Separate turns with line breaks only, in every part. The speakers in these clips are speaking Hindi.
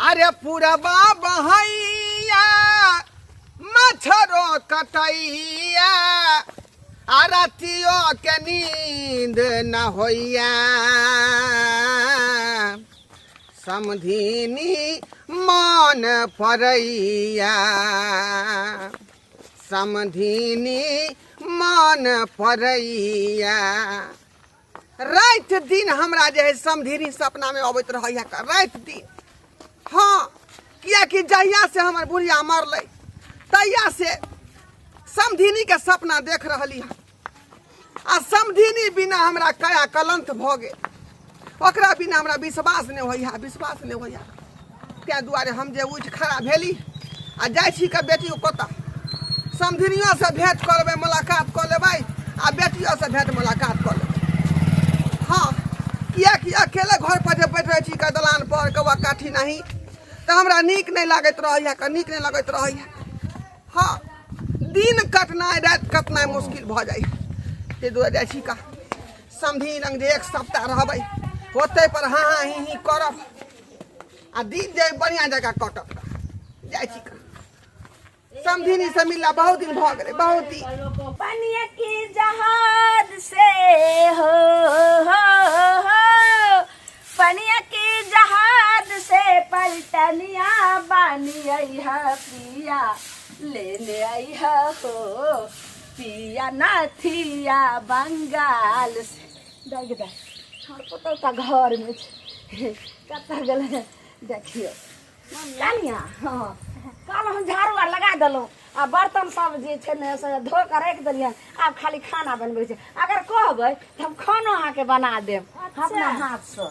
अरे पूरबा बहैया मच्छरो कटैया आरतियों के नींद न होइया समधिनी मन पड़ैया समधिनी मन पड़ैया रात दिन हमरा जे है समधिनी सपना में अबैत रहैया रात दिन। हाँ किया कि जहिया से हमर बुढ़िया मरलै तहिया से समधिनी के सपना देख रही है आ समधिनी बिना हमरा कया कलंत भ गेल ओकरा बिना हमरा विश्वास नहीं होइया विश्वास नहीं होइया तै दुआरे हम जे उठ खड़ा भेली आ जाइ छी के बेटी कोता समधिनियों से भेंट करबै मुलाकात कर लेबै आ बेटियों से भेंट मुलाकात कर लेबै। हाँ किया कि अकेले घर पर जे बैठ रहे छी के दलान पर कौआ काठी नहीं तो हमरा नीक नहीं लागत रहैया नीक नहीं लगत रहैया। हाँ दिन कटनाई रात कटनाई मुश्किल भ जाए ते दुआरे जाइ छी का समधी रंग जे एक सप्ताह रहबै ओते पर हाँ हाँ ही करब आ दिन जे बढ़िया जगह कटब जाइ छी का समधिनी से मिला बहुत दिन भ गेलै बहुत दिन।
पनिया की जहाज से हो पनिया की जहाज से पलटनिया बानी आई है पिया लेने आई है हो पिया नाथिया बंगाल से देख दे हाँ पता घर में कत गल देखियो कनिया। हाँ कल हम झाड़ू आर लगा देलहुँ आ बर्तन सब जे छै ने से धो के राखि देलियै आब खाली खाना बनबै छै अगर कहबै तऽ हम खानो अहाँके बना देब अपना हाथ से।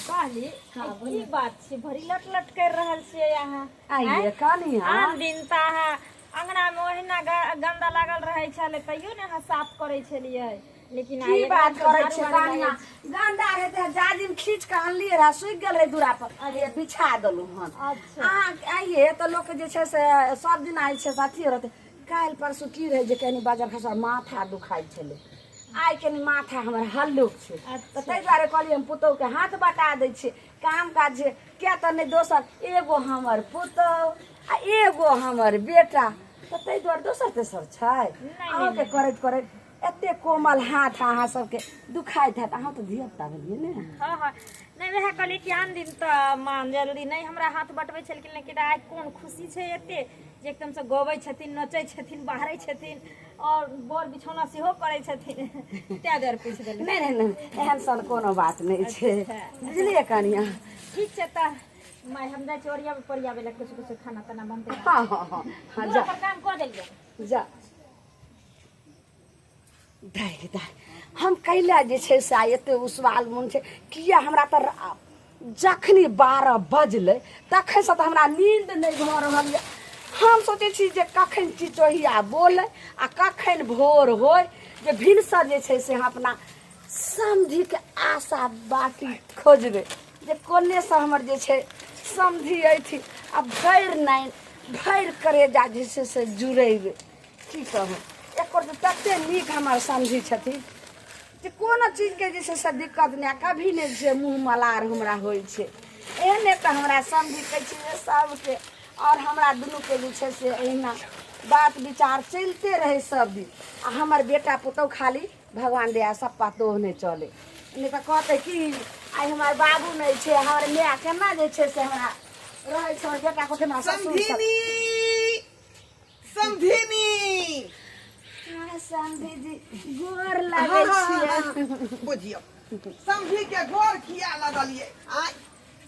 काली की बात छै भरी लट लट कर रहल छियै यहाँ
आइए कनिया
आन दिन त अहाँ अंगना में ओहिना गंदा लागल रहै छले तैयो ने अहाँ साफ करै छलियै लेकिन
की बात करै छै कनिया गंदा रहे त जाजिम खींच के अनलिए रहा सूख गेल रहे दूरा पर अरे बिछा देलु हन।
अच्छा
अहाँ आइए त लोक जे छै से सब दिन आइ छै साथी रहते काल्हि परसू की रहे जे कनी बाजार खसा माथा दुखाइ छले आइ कनी माथा हमर हल्लुक छै त तै दुआरे कहलिए हम पुतौ के हाथ बटा दै छै काम काज छै क्या त नहीं दोसर एगो हमर पुतौ आ एगो हमर बेटा त तै दुआरे दोसर तेसर छै अहाँके करैत करैत एते कोमल हाथ अहाँ सबके दुखाइत हैत अहाँ तो धियापुता भेलिए ने।
हाँ हाँ नहीं वह कहली कि आन दिन तो मान जरूरी नहीं हमरा हाथ बटबै छलखिन लेकिन आइ कोन खुशी छै एते जे एकदम से गबै छथिन नचै छथिन बाहरै छथिन और बोर बिछौना सेहो करै छथिन तै दर पूछ देलियै।
नहीं नहीं नहीं एहन सन कोनो बात नहीं छै बुझलिए कनिया।
ठीक छै त मैं हम जाय चोरिया में परियाबे ला कुछ कुछ खाना तना बनते
हाँ हाँ हाँ हाँ जा
काम कर देलियै
जा दाइ दाइ हम कैला जे छै से एते उसवाल मन छै किया हमरा त जखनी 12 बजलै तखन से त हमरा नींद नहीं भ रहल है। हम सोचे छी जे कखन चिचोहिया बोले आ कखन भोर होय जे भिनसर जे छै से हम अपना समधी के आशा बाटी खोजबे जे कोने से हमर जे छै समधी अथी आ भैर करेजा जे छै से जुड़ेबे की कहूँ एक तते नीक हमार समझी छथिन जे कोनो चीज के जे छै से दिक्कत नहीं कभी नहीं छै मुँह मलार हमरा होइ छै एहने तो हमरा समझी कहै छी सबके और हमरा दुनू के जे छै से एहिना बात विचार चलते रहे सब दिन आ हमर बेटा पुतौ खाली भगवान दया सब पातो नहीं चले नहीं तो कहते कि आई हमार बाबू नहीं छै हमर माय केना जे छै से हमरा रहे छै बेटा को केना
समधिनी समधिनी
समधी जी गोर लागे छियै
बुझियो समधी के गोर किया लगलिए आ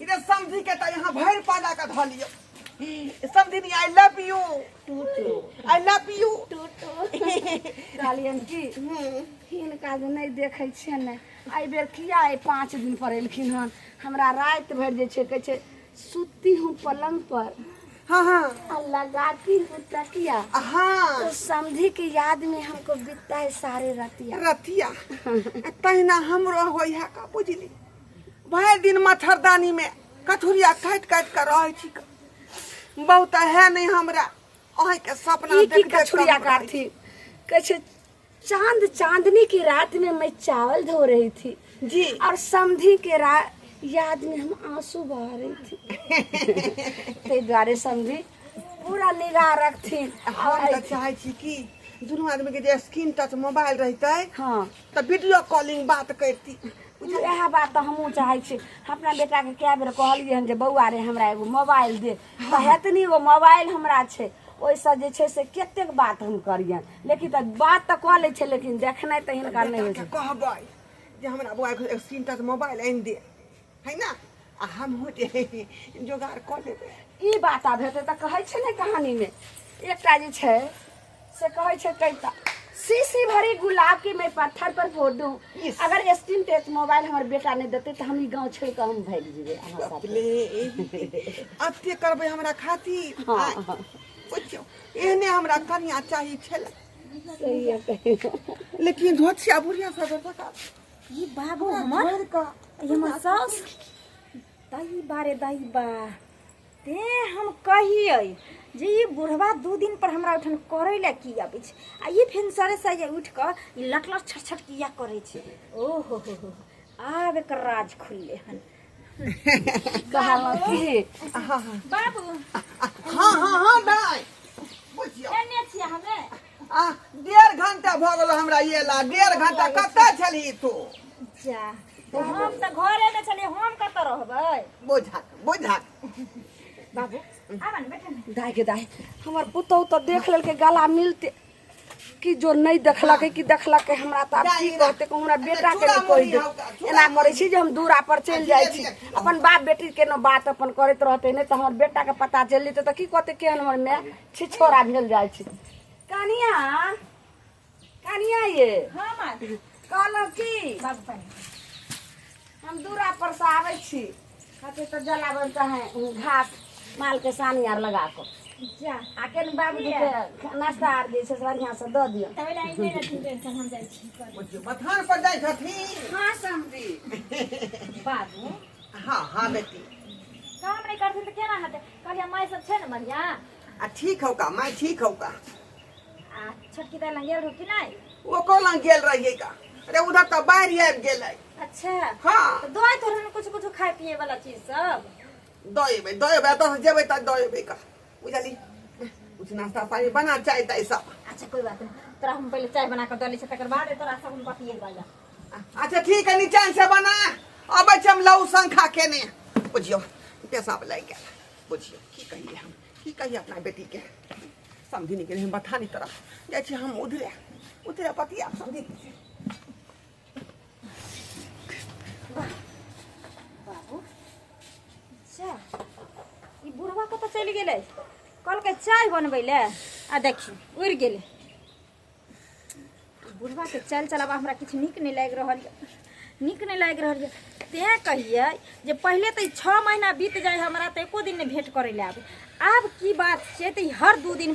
इधर समधी के त यहाँ भैर पादा का धलियो समधिनी आई लव यू
टूटू
आई लव यू
कहलियन की हिनका जे नहीं देखे छियै ने आई बेर किया 5 दिन पर एलखिन हन हमरा रात भर जे छै कहै छै सुती हूँ पलंग पर
हाँ हाँ
लगाती हूँ तकिया
हाँ
तो समधी की याद में हमको बीतता है सारे रतिया
रतिया तहिना हमरो होई है का बुझली भर दिन मच्छरदानी में कथुरिया काट काट कर रहे छी बहुत है नहीं हमरा अहे के सपना देख देख
कछुरिया काटती कहे चांदनी की रात में मैं चावल धो रही थी
जी
और समधी के याद में हम आंसू बहा रही थी ते द्वारे समझी पूरा निगाह रखथिन।
हम तो चाहे छी कि दुनू आदमी के जे स्क्रीन टच मोबाइल रहते
हाँ
तो वीडियो कॉलिंग बात करती।
वह बात तो हमहूँ चाहे छी। अपना बेटा के क्या बेर कहलिए हन जे बौआ रे हमरा एगो मोबाइल दे, तो हेतनी गो मोबाइल हमरा छै, ओहिसँ जे छै से कतेक बात हम करियन, लेकिन तो बात तो कह लै छै लेकिन देखनाइ तो हिनका नहीं होइ छै।
कहबै जे हमरा बौआ के स्क्रीन टच मोबाइल आनि दे, है ना, आ हम जोगाड़ कऽ लेबै।
ई बात आब हेतै तऽ कहै छै ने कहानी में एकटा जे छै से कहै छै कविता, शीशी भरी गुलाब के मैं पत्थर पर फोड़ दूं, अगर स्क्रीन टच मोबाइल हमारे बेटा नहीं देते तो हम ई गाँव छोड़ के हम भाग जेबै अहाँ साथे।
अते करबै हमरा खातिर।
हाँ
बुझियौ एहने हमरा कनिया चाही छलै,
सही है कहियो।
लेकिन धोतिया बुढ़िया सब बता
ई बाबू हमर ई हमर सास दाई बारे दाई बा ते हम कहियै जे ई बुढ़वा 2 दिन पर हमरा उठन करै ला की आबै छै, आ ई फेन सरे सजे उठ क ई लटलट छटछट किया करै छै। ओहो हो आब एकर राज खुलले हन।
कहलहुँ कि
हाँ हाँ
बाबू
हाँ हाँ हाँ दाई बुझियौ
एने छियै हमे
1.5 घंटा भऽ गेलो हमरा ये ला। 1.5 घंटा कतऽ छली तू?
जा हम त घरे में छलियै, हम कतऽ रहबै?
बुझा
बाबू आबन बैठन।
दाई के दाई हमर पुतहु तो देख लेलकै गला मिलते कि जो नहीं देखलकै कि देखलकै, हमरा तो आब की कहते को हमरा बेटा के नहीं कहि दे। एना करै छी जे हम दूरा पर चलि जाइ छी, अपन बाप बेटी के न बात अपन करैत रहते, नहीं तो हमर बेटा के पता चल जेतै तो की कहते केहन हमर माय छिछोरा भेल जाइ छै। कनिया कनिया ये
हां मां
कहलहुँ कि
बाबू पानी
हम दूरा पर से आबै छी, खातिर तो जलावन चाहे घास माल के सानी आर लगा कर
जा
आके बाबू जी के नाश्ता आर जे छै से बढ़िया से दऽ दियौ।
तबे ला इने रहथिन टेंशन हम जाइ छी कर।
बुझियौ मथान पर जाइ छथिन।
हाँ समझी
बाबू
हाँ हाँ बेटी
काम नहीं करथिन त केना हेतै? कहलिया माय सब छै न बढ़िया?
ठीक हौ का माय, ठीक हौ का।
आ छोटकी दाई लंग गेल रहो कि नहीं?
वो कोलंग गेल रहिए का, अरे उधर तो बाढ़ आबि गेलै।
अच्छा
हाँ
तो दवाई तो रहन कुछ खाए पिए वाला चीज सब
दएबै तो जेबै त दएबै का, बुझली, कुछ नाश्ता पानी बना चाय ताय सब।
अच्छा कोई बात नहीं, तोरा हम पहले चाय बना कर दली छ तकर बाद तोरा सब हम बतिए वाला।
अच्छा ठीक है, नीचा से बना अबै छै हम लहू शंखा केने। बुझियौ पेशाब लागि गेल। बुझियौ की कहिए हम, की कहिए अपना बेटी के समझी नहीं हम बता नहीं तरह जाइ छी हम उधरे उधरे पतिया समझी।
बाबू अच्छा ई बुढ़वा कतऽ चलि गेलै? कहलकै चाय बनबै ले आ देखी उड़ि गेलै। बुढ़वा के चल चलाबा हमरा किछु नीक नहीं लागि रहल यऽ, नीक नहीं लागि रहल यऽ। तेँ कहियै जे पहिले तऽ 6 महीना बीत जाए हमरा तऽ एको दिन नहीं भेंट करै ले आबै। आब की बात छै तऽ हर 2 दिन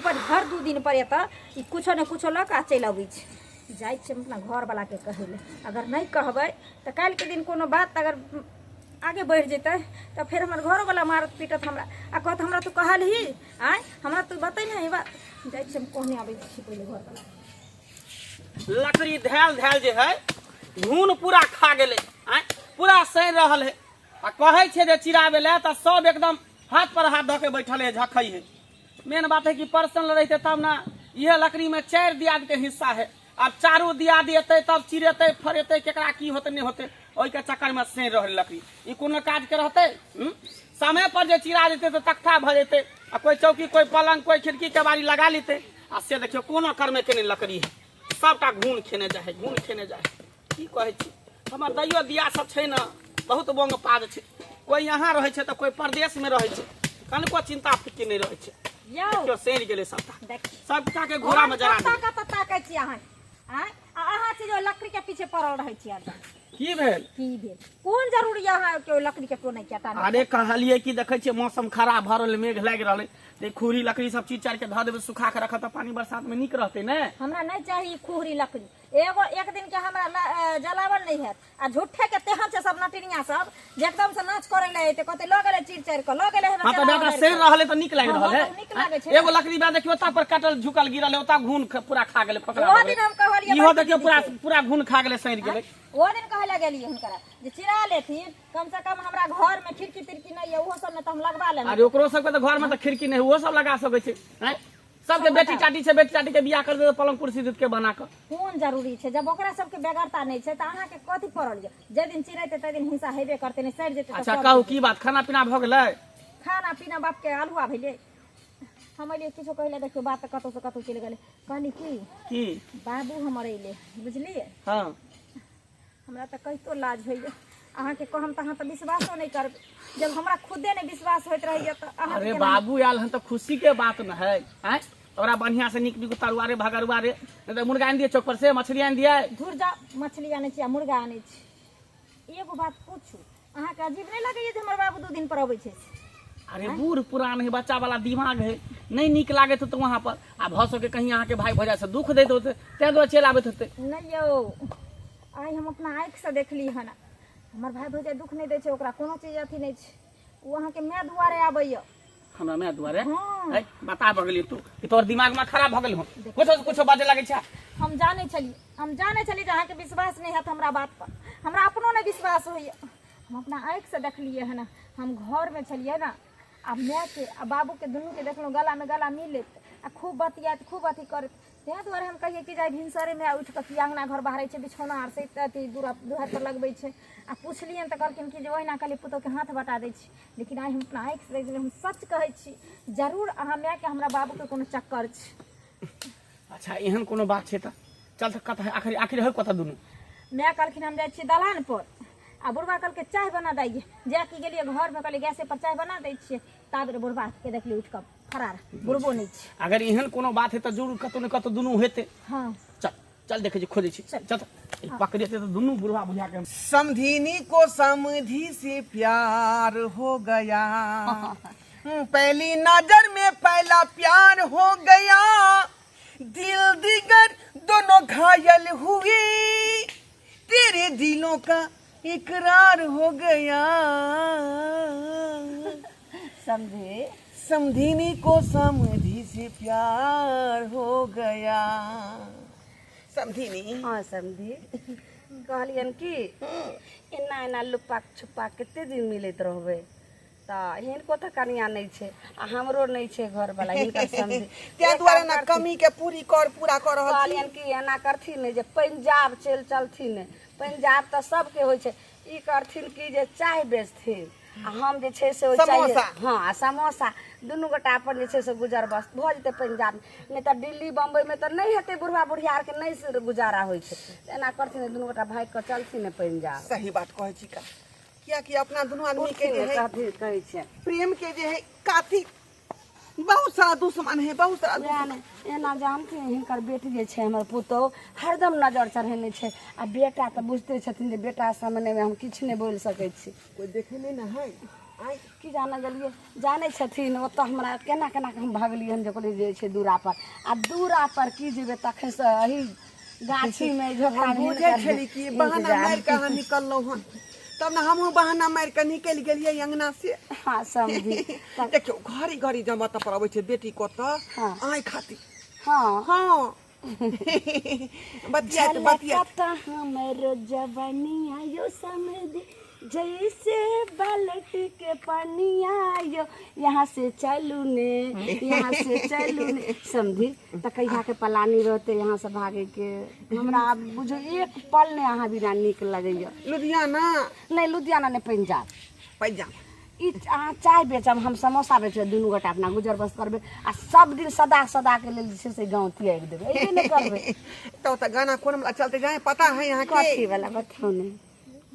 पर एतऽ ई कुछो ने कुछो लऽ कऽ चलि अबै छै। जाइ छै अपना घर वाला के कहै ले, अगर नहीं कहबै तऽ काल्हि के दिन कोनो बात अगर आगे बढ़ जेतै तो फिर हमारे घरों वाला मारत पीटत हमरा आ कहत हमरा तू कहल ही आय हमरा तू बतै नहीं ई बात। जाइ छी हम कहने आबै छी पहले घर वाला।
लकड़ी धैल जे है घून पूरा खा गेले, आय पूरा सड़ रहल है आ कहे छे जे चिराबे ले त सब एकदम हाथ पर हाथ धऽ के बैठल है झखै है। मेन बात है कि पर्सनल रहते तब ना, यह लकड़ी में 4 दियाद के हिस्सा है। अब 4 दियाद एतै तब चिरेतै फरेतै केकरा की होते नहीं होते, ओहि के चक्कर में सड़ रहल लकड़ी। ई कोनो काज के रहते? समय पर जे चिरा जेते तो तख्ता भ जेते आ कोई चौकी कोई पलंग कोई खिड़की के बारी लगा लेते आ से देखियो कोनो कर्मे के नहीं लकड़ी है, सबटा घून खेने जाए घून खेने जाए। की कहै छी हमर दैयो दिया सब छै न बहुत बंग पाद छै, कोई यहाँ रहे छै तो कोई प्रदेश में रहे छै, कनको चिंता फिक्र नहीं रहे छै।
यो
सड़ गेले सबटा
देखी
सबटा के घोड़ा में जरा दे।
कत ताकै छी अहाँ आय अहाँ छी जो लकड़ी के पीछे पड़ल रहै छी एकदम।
की भेल?
की भेल? कोन जरूरी अहाँ के लकड़ी के कोने के टाने?
अरे कहलिए कि देखे छियै मौसम खराब भ रहल, मेघ लागि रहल, ते खुरी लकड़ी सब चीज चार के धऽ देबै सुखा के रखत त पानी बरसात में नीक रहते ने।
हमरा नहीं चाहिए खुहरी लकड़ी, एगो एक दिन के हमरा जलावन नहीं है आ झूठे के तेहन से सब नटनिया सब जे एकदम से नाच करे ले एते कहते ल गेले चिर चार के ल गेले
हां त बेटा सड़ रहल है त नीक लागि रहल है।
नीक लागे छै।
एगो लकड़ी बा देखियो ओता पर कटल झुकल गिरल है, ओता घून पूरा खा गेले पकड़ा
ओ दिन हम कहलिए
इहो देख देखियो पूरा पूरा घून खा गेले सैर गेले
वो दिन कहे ला गेलिए हुनकरा जे चिरा लेथिन कम से कम हमरा घर में खिड़की तिड़की नहीं है, वो सब में तो हम लगवा लेना।
अरे ओकरो सबके तो घर में तो खिड़की नहीं, वो सब लगा सकै छै हैं। सबके बेटी टाटी से बेटी टाटी के बियाह कर दे पलंग कुर्सी दूध के बना के
कौन जरूरी है? जब ओकरा सबके बेगरता नहीं है तो अहाँ के कथी पड़ल है? जे दिन चिरेते ते दिन हिंसा हेबे करते नहीं, सड़ जेते।
अच्छा कहू की बात, खाना पीना भ गेलै?
खाना पीना बाप के अलुआ भेले। हम अलिए किछो कहले देखियो बात कतौ से कतौ चले गेले। कहली की बाबू हमर अइले बुझलिए।
हां
हमरा त कहितो लाज होइए, अहाँ के कहम त अहाँ त विश्वासो नहीं करबे। जब हमरा खुदे नहीं विश्वास होइत रहिए त अहाँ
अरे बाबू आयल हन तो खुशी के बात न है हैं। ओकरा बढ़िया से निक निक तरुआरे भगरुआरे नहीं तो मुर्गा आनि दिए चौक पर से, मछली आनि दिए।
धुर जा, मछली आने छी मुर्गा आने छी। एगो बात पूछू, अहाँ के अजीब नहीं लगे जे हमर बाबू 2 दिन पर अबै छै?
अरे बूढ़ पुरान है, बच्चा वाला दिमाग है, नहीं निक लागे तो वहां पर आ भसो के कहीं अहाँ के भाई भौजाई से दुख देते होते ते दुआरे चलि आबैत होते।
नहीं यौ, आई हम अपना आँख से देखली हन, हमर भाई भौजाई दुख नहीं दै छै, ओकरा कोनो चीज अथी नहीं छै। वो अहाँ के मैं दुआरे आबैया।
हमरा मैं दुआरे?
हाँ।
है बता बगली तू कि तोर दिमाग में खराब भ गेल हो, कुछ बाजे लागे छै।
हम जाने चली जे अहाँ के विश्वास नहीं है हमरा बात पर, हमरा अपनो नहीं विश्वास होइए। हम अपना आँख से देखलिए है ना, हम घर में छलिए ना, आ मैं के आ बाबू के दुनू के देखलहुँ गला में गला मिलत आ खूब बतियात खूब अथी करत। तेँ दुआरे हम कहिए कि जाए भिनसरे में उठ के अंगना घर बाहर छै, बिछौना आर से अथी दुआर पर लगबै छै। आ पुछलियन तऽ कहलखिन कि जे ओहिना कहलिए पुतोह के हाथ बटा दै छी। लेकिन आइ हम अपना आँखि से देख, हम सच कहै छी, जरूर अहाँ माय के हमरा बाबू के कोनो चक्कर छै।
अच्छा एहन कोनो बात छै त चल त कत है आखिर है कत दुनू?
माय कहलखिन हम जाइ छी दलान पर, आ बुढ़वा कहलके चाय बना दैए। जाके गेलिए घर में, कहलिए गैसे पर चाय बना दै छियै। ताबे बुढ़वा के देखली उठ कऽ फरार, बुढ़बो नहीं छै।
अगर एहन कोनो बात है तो जरूर कतौ न कतौ दुनू हेते।
हाँ
चल चल देखे छी, खोजे छी, चल पकड़े तो दुनू बुढ़वा बुझा के।
समधिनी को समधी से प्यार हो गया, पहली नजर में पहला प्यार हो गया, दिल दिगर दोनों घायल हुए, तेरे दिलों का इकरार हो गया।
समझे?
समधिनी को समधी से प्यार हो गया। समधिनी
हाँ समझी। कहलियन कि एना एना लुपा छुपा कते दिन मिलत रहबै, तऽ हिनको तऽ कनिया नहीं छै आ हमरो नहीं छै घर वाला, हिनकर समझी।
त्या द्वारा ना कमी के पूरा कर रहल छी।
कहलियन कि एना करथिन ने जे पंजाब चलथिन, पंजाब तऽ सबके होइ छै, ई करथिन कि जे चाय बेचथिन आ हम जे छै से
समोसा।
हाँ समोसा, दुनू गोटा अपन जे छै से गुजर बस भऽ जेतै पंजाब में। नहीं तऽ दिल्ली बम्बई में तऽ नहीं हेतै, बुढ़वा बुढ़िया आर के नहीं से गुजारा होइ छै। एना करथिन दुनू गोटा भाग कऽ चलथिन ने पंजाब।
सही बात कहै छी का, किया कि अपना दुनू आदमी के जे है
कहै छै
प्रेम के जे है काफी बहुत सारा दुश्मन है, बहुत सारा दुश्मन।
एना जानथिन हिनकर बेटी जे छै हमर पुतोह हरदम नजर चढ़ेने छै, आ बेटा तऽ बुझते छथिन जे बेटा सामने में हम किछु नहीं बोल सकै छी।
कोई देखे नहीं ना है।
आइ की जाने गेलिए, जाने छथिन ओतऽ हमरा केना केना के हम भागलिए हन, जकरे जे छै दूरा पर, आ दूरा पर की जेबै तखन से अही गाछी में झोका
हम बुझे छली कि बहाना मार के अहाँ निकललौ हन, तब ना हमहूँ बहाना मार के निकल गेलिए अंगना से।
हाँ समझी।
देखियो घड़ी घड़ी जब मत पर अबै छै बेटी को तो
हाँ।
आइ खाती।
हाँ
हाँ बतिया
हमर जवानी आयो समझी, जैसे बालट के पानिया आयो, यहाँ से चलू ने, यहाँ से चलू ने। समझी तो कहिया के पलानी रहते यहाँ से भागे के, हमरा बुझो एक पल ने अहाँ बिना निक लगैया।
लुधियाना
नहीं लुधियाना नहीं, पंजाब।
पंजाब
अहाँ चाय बेचब, हम समोसा बेचब, दुनू गोटा अपना गुजर बस करबे, आ सब दिन सदा के लेल जे से गाँव तियाग देबै, ऐसे नहीं करबे।
तो गाना कौन वाला चलते जाए पता है यहाँ के?
कथी वाला बताओ नहीं।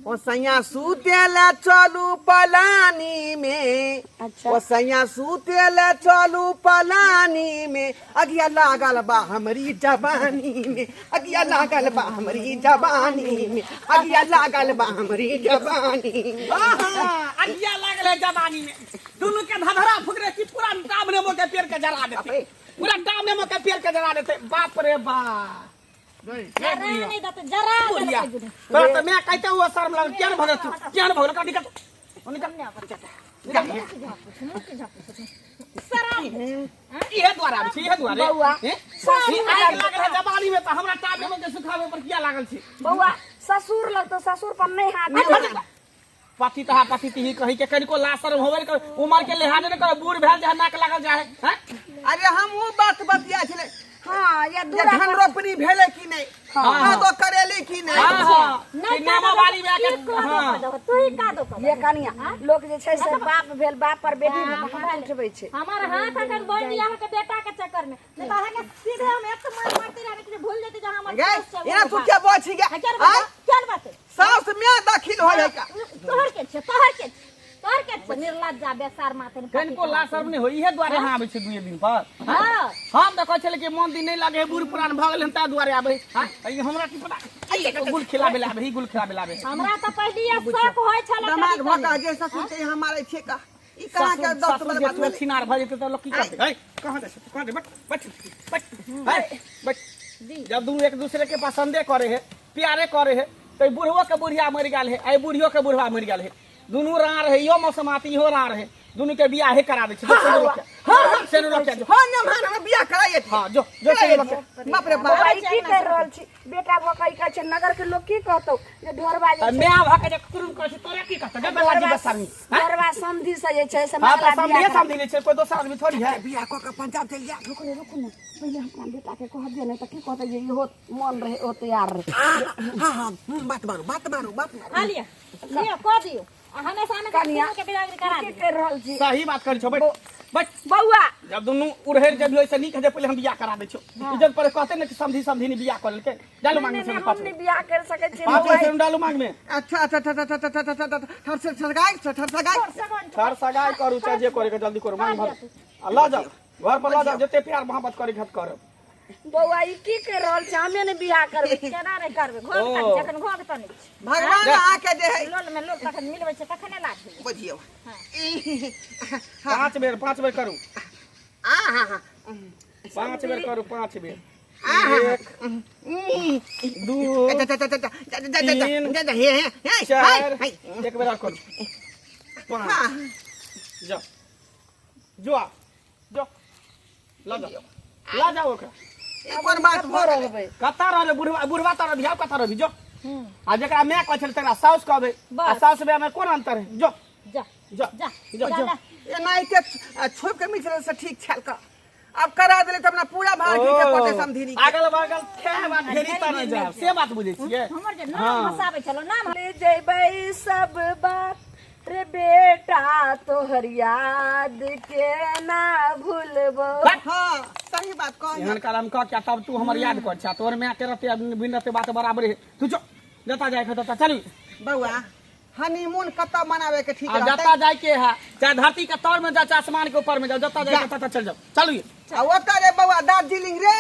ओ सैया सुतेला चलू पलानी में,
अच्छा।
ओ सैया सुतेला चलू पलानी में, अगिया लागल बा हमरी जवानी में, अगिया लागल बा हमरी जवानी में, अगिया लागल बा हमरी जवानी में।
अगिया लागल है जवानी में, दुनू के धधरा फुकरे की पूरा डाब नेमो के पेड़ के जला देते, पूरा डाब नेमो के पेड़ के जला देते। बाप रे बाप,
जरा नहीं दत, जरा
बुढ़िया
दत।
तो मैं कहते हुआ शर्म लग, क्या भगत तू, क्या भगत का निकल निकल। इहे द्वारा छै इहे द्वारे
बौआ,
ई आग लागल है जवानी में त हमरा टापे में के सुखावे पर किया लागल छै
बौआ ससुर लग तो ससुर पर नहीं हाथ
पति तहा पति तिही कही के कनिको लाशरम होवे कर उमर के लिहाज न कर बूढ़ भेल जहाँ नाक लागल जाए हैं
अरे हम वो बात बतिया छले
हाँ ये
जे
दूरा
धन रोपनी भेले कि नहीं हां तो करेली कि नहीं
हां कि नामा वाली बे के हां
तू ही का दो
ये कनिया लोग जे छै से बाप भेल बाप पर बेटी हाथ उठबै छै
हमार हाथ अगर बन दिया है के बेटा के चक्कर में नहीं तो है के सीधे हम एक तो मार मारते रहने के भूल जेते जहां हमार
गए यहाँ तू क्या बोल छी गे
क्या बात है
सास में दाखिल हो जाए का
तोहर के निर्लज्जा बेसार माथे में
कनिको लाशरम नहीं होई इहे द्वारे हां आबै छै 2 दिन पर
हां
हम देखै छले कि मन दिन नहीं लागे है बूढ़ पुरान भ गेल ता द्वारे आबै हां हमरा की पता आई गुल खिलाबे लाबे ही गुल खिलाबे लाबे
हमरा तो पहले ये शक होय छला
दमाग भका जे ससुर के हमारे छे का ई कहां के दस
ससुर जे तू छिनार भ जेते त लोग की करते है कहां दे बट जब दू एक दूसरे के पसंदे करे है प्यारे करे है तो बूढ़ो के बुढ़िया मर गेल है आई बुढ़ियो के बुढ़वा मर गेल है दोनों रार है यो मौसम आती हो रार है दोनों के बियाह करा दे छै से रोक जो
हां न मान हम बियाह कराइए
हां जो से रोक
बाप रे बाप
भाई की कर रहल छी बेटा भकै का छै नगर के लोग की कहतौ जे ढोरबा जे
मैं भके जे तुरंत कहै छै तोरा की कहत गबे लागी बसामी
ढोरबा समधी से जे छै से
हां
माला
समझे
बियाह
समझी ले छै कोई दोसर आदमी थोड़ी है
बियाह को के पंजाब चल जा
रुको न पहले हम बेटा के कह दिए नहीं तो की कहते जे इहो मन रहे ओ तैयार रहे
हां बात मारो
खा लिया लिया कह दियो हमेशा में
कनिया
के बिगाड़ करा
की
दे
कर रहल छी
सही बात कर छो बट
बौआ
जब दोनों उड़हेर जब होय से नीक है पहले हम बियाह करा दे छो इज्जत पर कहते न कि समधी ने बियाह कर लेके डालो मांग में से
हम नहीं बियाह कर सके छी
पाँच से डालो मांग में
अच्छा थर से सगाई
छर सगाई करू चाहे जे करे के जल्दी करू मांग भर ला जाओ घर पर ला जाओ जते प्यार मोहब्बत करे घट कर
बौआ ई की कर रहल छी हमे ने बियाह करबे
केना नहीं करबे घोग तक जखन घोग तनी
भगवान आके जे है
लोल में लोल तखन मिलबै छै तखने लाठी
बुझियो
5 बेर करू
हां
5 बेर करू 5 बेर 1 2 4 एक बेर करू 5 जो ला जाओ ओकरा
एक और बात हो
रहबे
कता रहले बुढ़वा तर धिया कता रहबी जो आ जेकरा मैं कहै छल तकरा साउस कहबे आ साउस बे में कोन अंतर है जो
जा
ये नहीं के छोप के मित्र से ठीक छल का अब करा देले त अपना पूरा भार खींचे पड़ते समधिनी
अगल बगल खे बात ढेरी तर नहीं जाए से बात बुझे छिए
हमर जे नाम हसाबे चलो नाम
ले जइबै सब बात रे बेटा तोहर याद के ना भूलबो
हां सही बात कह
एहन काम क क्या तब तू हमर याद कर छा तोर में के रहते बिन रहते बात बराबर है तू जो जता जाए खता चल
बउआ हनीमून कत मनावे के ठीक
आ
रहते
जता जाए के है चाहे धरती के तौर में जा चाहे आसमान के ऊपर में जा जता जाए तता चल जाओ चलिए
आ ओता रे बउआ दार्जिलिंग रे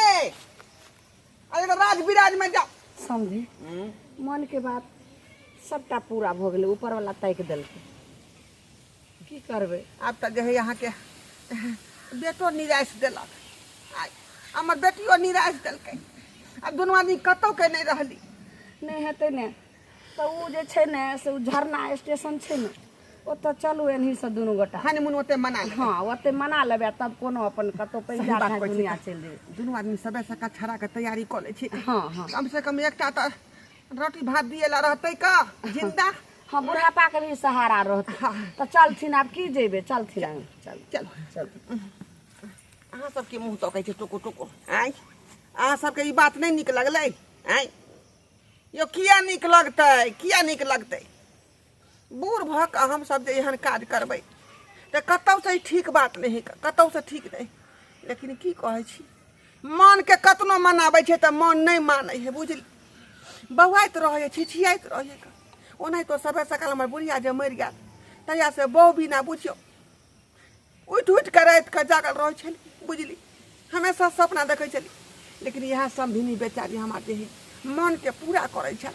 अरे तो राज विराज में जा
समझी मन के बात सबटा पूरा भ गेलै ऊपर वाला तैक देलकै की करबै
अब त जे है यहाँ के बेटो निराश देलक हमर बेटियो निराश देलकै अब दुनू आदमी कतौ के नहीं रहली
नहीं हेतै ने तो उ जे छै ने से उ झरना स्टेशन छै ने ओतऽ चलू एनही से दुनू गोटा
हनीमून ओते मना ले।
हाँ ओते मना लेबै तब कोनो अपन कतौ पैसा
बात
खा
कहै छी।
दुनिया चलि जेबै
दुनू आदमी सबे से कछड़ा के तैयारी कर ले छी
हाँ हाँ
कम से कम एकटा त रोटी भात दिए ला रहतै का जिंदा
हाँ बुढ़ापा के भी सहारा रहतै तो चलथिन आब की जेबै चलथिन चल
चलो चल अहाँ सबके मुँह तकै छै टोको टोको आय अहाँ सबके ई बात नहीं निक लगलै आय यो किया निक लगतै बूढ़ भऽ कऽ हम सब जे एहन काज करबै तऽ कतौ से ठीक बात नहीं कतौ से ठीक नहीं लेकिन की कहै छी मन के कतनो मनाबै छै तऽ मन नहीं मानै है बुझली बौआइत रहै छिछियाइत रहै ओनाहि तो सबे सकाल हमर बुढ़िया जे मरि गेल तहिया से बहू बिना बुझियो उठि उठि के राति के जागल रहै छली बुझली हमेशा सपना देखै छली लेकिन इएह समधिनी बेचारी हमरा जे मन के पूरा करै छल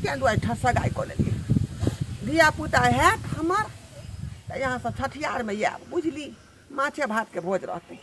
किया दुआरे सगाइ कऽ लेलियै धिया पुता हैत हमर तऽ यहाँ से छठियार में आयब बुझली माछे भात के भोज रहतै